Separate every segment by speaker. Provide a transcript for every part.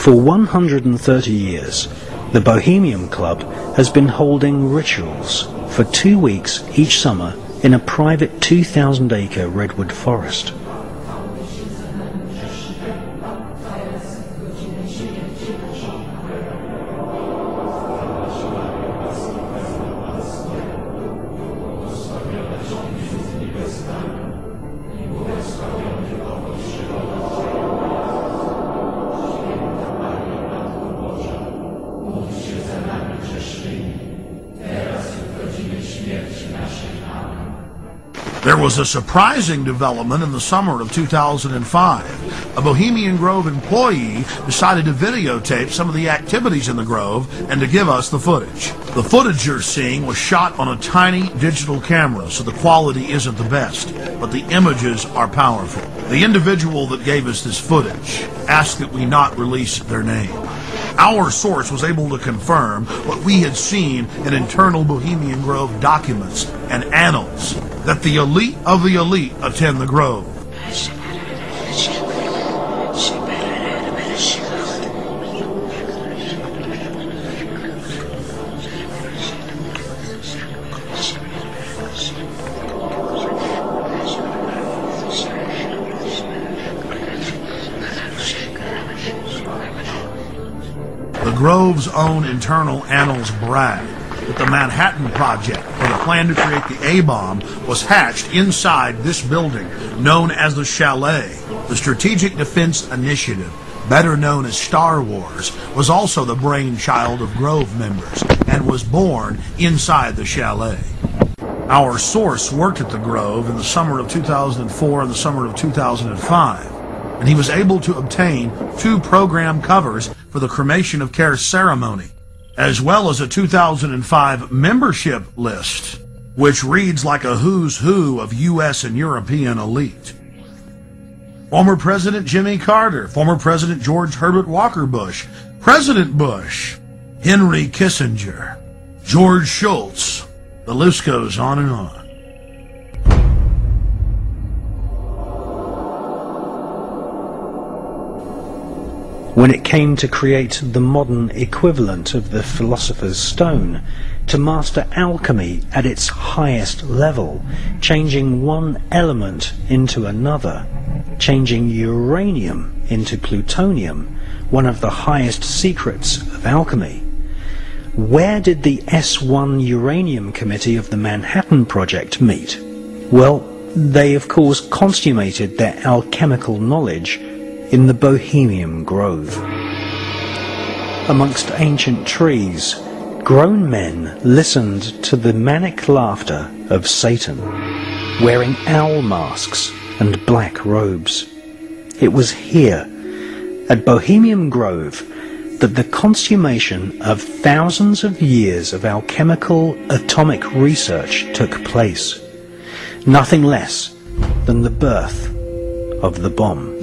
Speaker 1: For 130 years, the Bohemian Club has been holding rituals for 2 weeks each summer in a private 2,000-acre redwood forest.
Speaker 2: There was a surprising development in the summer of 2005. A Bohemian Grove employee decided to videotape some of the activities in the Grove and to give us the footage. The footage you're seeing was shot on a tiny digital camera, so the quality isn't the best, but the images are powerful. The individual that gave us this footage asked that we not release their name. Our source was able to confirm what we had seen in internal Bohemian Grove documents and annals, that the elite of the elite attend the Grove. The Grove's own internal annals brag that the Manhattan Project, or the plan to create the A-bomb, was hatched inside this building known as the Chalet. The Strategic Defense Initiative, better known as Star Wars, was also the brainchild of Grove members and was born inside the Chalet. Our source worked at the Grove in the summer of 2004 and the summer of 2005. And he was able to obtain 2 program covers for the cremation of care ceremony, as well as a 2005 membership list, which reads like a who's who of U.S. and European elite. Former President Jimmy Carter, former President George Herbert Walker Bush, President Bush, Henry Kissinger, George Shultz. The list goes on and on.
Speaker 1: When it came to create the modern equivalent of the Philosopher's Stone, to master alchemy at its highest level, changing one element into another, changing uranium into plutonium, one of the highest secrets of alchemy, where did the S1 Uranium Committee of the Manhattan Project meet? Well, they of course consummated their alchemical knowledge in the Bohemian Grove. Amongst ancient trees, grown men listened to the manic laughter of Satan, wearing owl masks and black robes. It was here, at Bohemian Grove, that the consummation of thousands of years of alchemical atomic research took place. Nothing less than the birth of the bomb.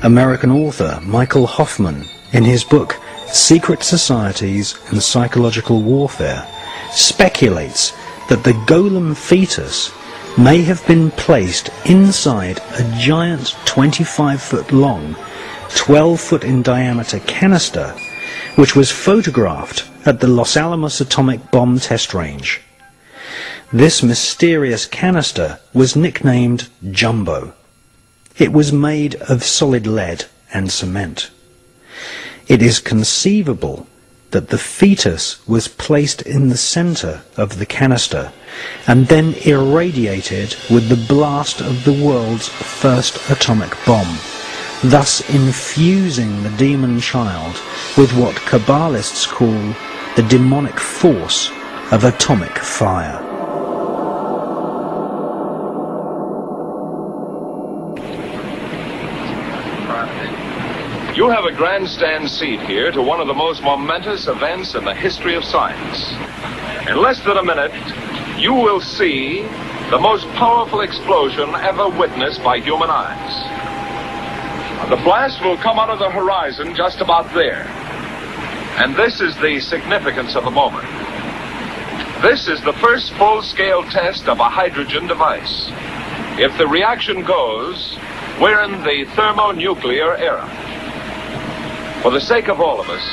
Speaker 1: American author Michael Hoffman, in his book Secret Societies and Psychological Warfare, speculates that the Golem fetus may have been placed inside a giant 25-foot long, 12-foot in diameter canister, which was photographed at the Los Alamos atomic bomb test range. This mysterious canister was nicknamed Jumbo. It was made of solid lead and cement. It is conceivable that the fetus was placed in the center of the canister and then irradiated with the blast of the world's first atomic bomb, thus infusing the demon child with what Kabbalists call the demonic force of atomic fire.
Speaker 3: You have a grandstand seat here to one of the most momentous events in the history of science. In less than a minute, you will see the most powerful explosion ever witnessed by human eyes. The blast will come out of the horizon just about there. And this is the significance of the moment. This is the first full-scale test of a hydrogen device. If the reaction goes, we're in the thermonuclear era. For the sake of all of us,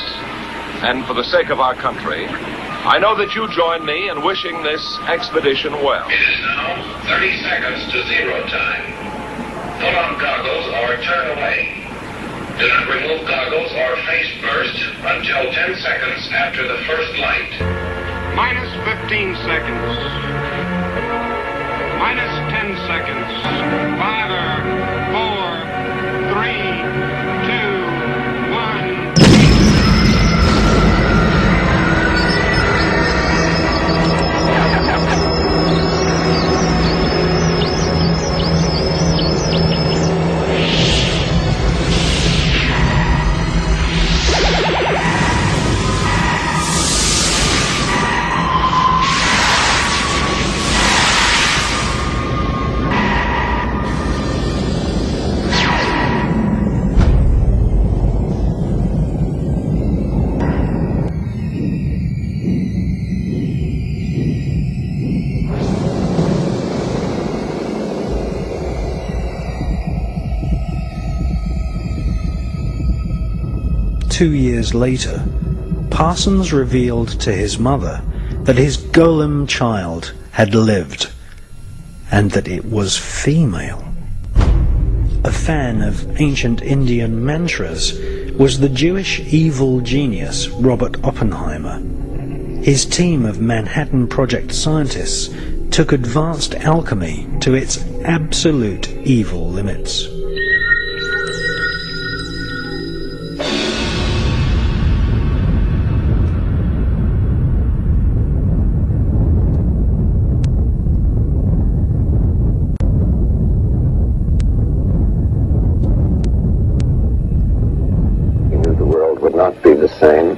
Speaker 3: and for the sake of our country, I know that you join me in wishing this expedition well.
Speaker 4: It is now 30 seconds to zero time. Put on goggles or turn away. Do not remove goggles or face burst until 10 seconds after the first light.
Speaker 5: Minus 15 seconds. Minus 10 seconds. 5, 4, 3, 2, 1.
Speaker 1: Two years later, Parsons revealed to his mother that his Golem child had lived, and that it was female. A fan of ancient Indian mantras was the Jewish evil genius Robert Oppenheimer. His team of Manhattan Project scientists took advanced alchemy to its absolute evil limits.
Speaker 6: Would not be the same.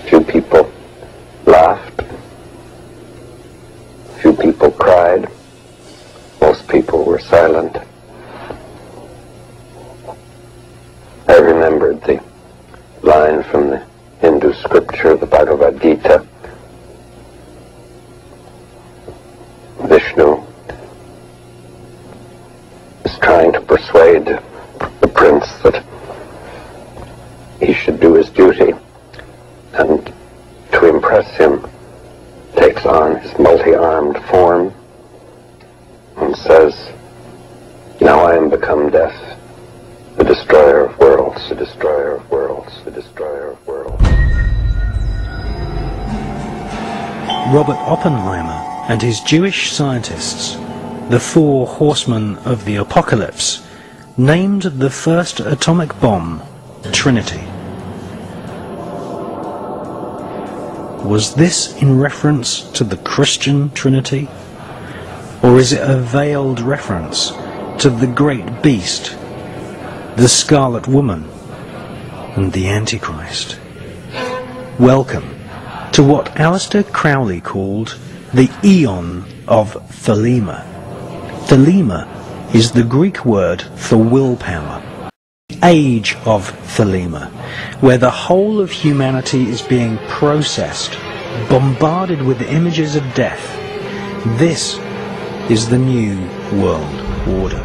Speaker 6: Few people laughed. Few people cried. Most people were silent. I remembered the line from the Hindu scripture, the Bhagavad Gita. Vishnu is trying to persuade the prince that he should do his duty, and to impress him takes on his multi-armed form and says, "Now I am become death, the destroyer of worlds, the destroyer of worlds, the destroyer of worlds."
Speaker 1: Robert Oppenheimer and his Jewish scientists, the four horsemen of the apocalypse, named the first atomic bomb Trinity. Was this in reference to the Christian Trinity? Or is it a veiled reference to the great beast, the Scarlet Woman, and the Antichrist? Welcome to what Aleister Crowley called the Aeon of Thelema. Thelema is the Greek word for willpower. Age of Thelema, where the whole of humanity is being processed, bombarded with images of death. This is the new world order.